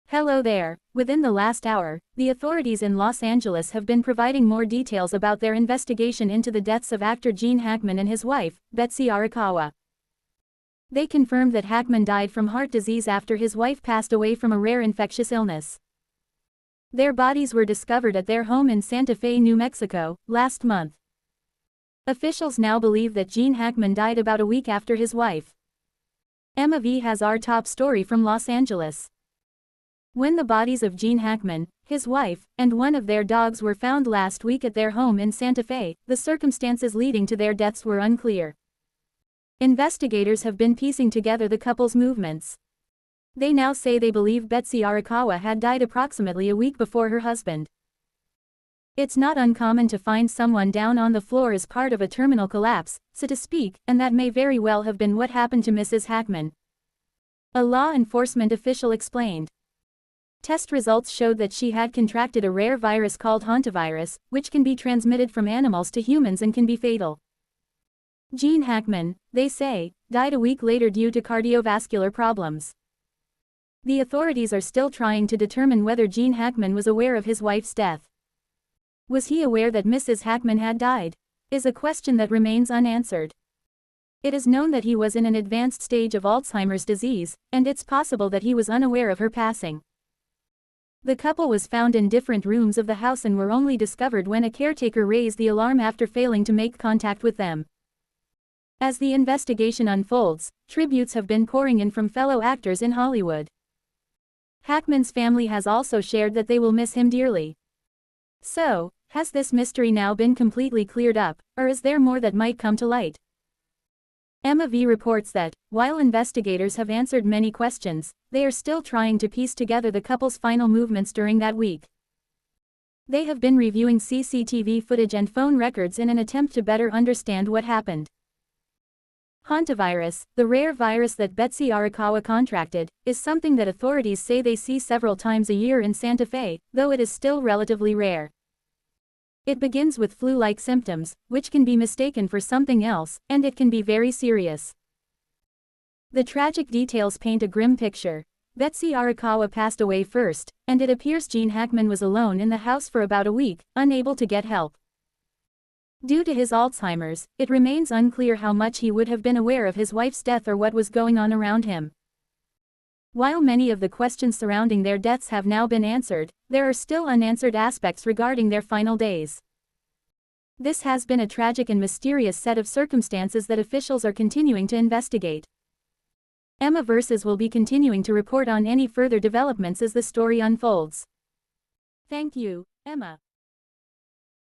Hello there. Within the last hour, the authorities in Los Angeles have been providing more details about their investigation into the deaths of actor Gene Hackman and his wife, Betsy Arakawa. They confirmed that Hackman died from heart disease after his wife passed away from a rare infectious illness. Their bodies were discovered at their home in Santa Fe, New Mexico, last month. Officials now believe that Gene Hackman died about a week after his wife. Emma V has our top story from Los Angeles. When the bodies of Gene Hackman, his wife, and one of their dogs were found last week at their home in Santa Fe, the circumstances leading to their deaths were unclear. Investigators have been piecing together the couple's movements. They now say they believe Betsy Arakawa had died approximately a week before her husband. It's not uncommon to find someone down on the floor as part of a terminal collapse, so to speak, and that may very well have been what happened to Mrs. Hackman. A law enforcement official explained. Test results showed that she had contracted a rare virus called hantavirus, which can be transmitted from animals to humans and can be fatal. Gene Hackman, they say, died a week later due to cardiovascular problems. The authorities are still trying to determine whether Gene Hackman was aware of his wife's death. Was he aware that Mrs. Hackman had died? Is a question that remains unanswered. It is known that he was in an advanced stage of Alzheimer's disease, and it's possible that he was unaware of her passing. The couple was found in different rooms of the house and were only discovered when a caretaker raised the alarm after failing to make contact with them. As the investigation unfolds, tributes have been pouring in from fellow actors in Hollywood. Hackman's family has also shared that they will miss him dearly. So, has this mystery now been completely cleared up, or is there more that might come to light? Emma V reports that, while investigators have answered many questions, they are still trying to piece together the couple's final movements during that week. They have been reviewing CCTV footage and phone records in an attempt to better understand what happened. Hantavirus, the rare virus that Betsy Arakawa contracted, is something that authorities say they see several times a year in Santa Fe, though it is still relatively rare. It begins with flu-like symptoms, which can be mistaken for something else, and it can be very serious. The tragic details paint a grim picture. Betsy Arakawa passed away first, and it appears Gene Hackman was alone in the house for about a week, unable to get help. Due to his Alzheimer's, it remains unclear how much he would have been aware of his wife's death or what was going on around him. While many of the questions surrounding their deaths have now been answered, there are still unanswered aspects regarding their final days. This has been a tragic and mysterious set of circumstances that officials are continuing to investigate. Emma Versus will be continuing to report on any further developments as the story unfolds. Thank you, Emma.